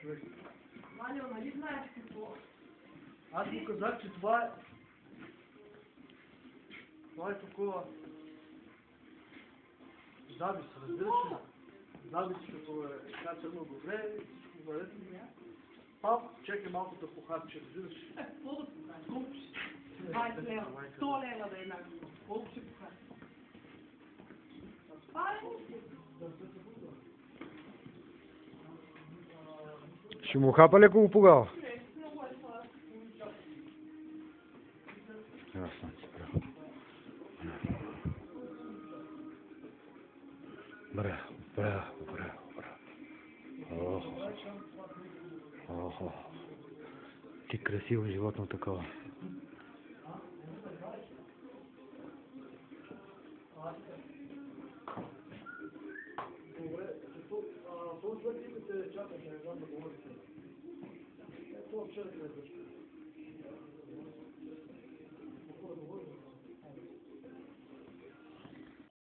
човек. Ваня, нали знаеш какво? Аз му казах, че това е... Това е такова... Завис, разбираш ли? Завис, като е качано добре, всичко наред. Пап, чекай малко да похарче, разбираш ли? Какво да покажеш? Колко ще? 20 лева, 100 лева да е една. Колко ще покажеш? Ще му хапа ли ако го погава? Браво, браво, браво, браво. Охо. Ти красиво животно такова. Добре, този човек ти се чакаше, не знам да говорите. Това вчера къде беше.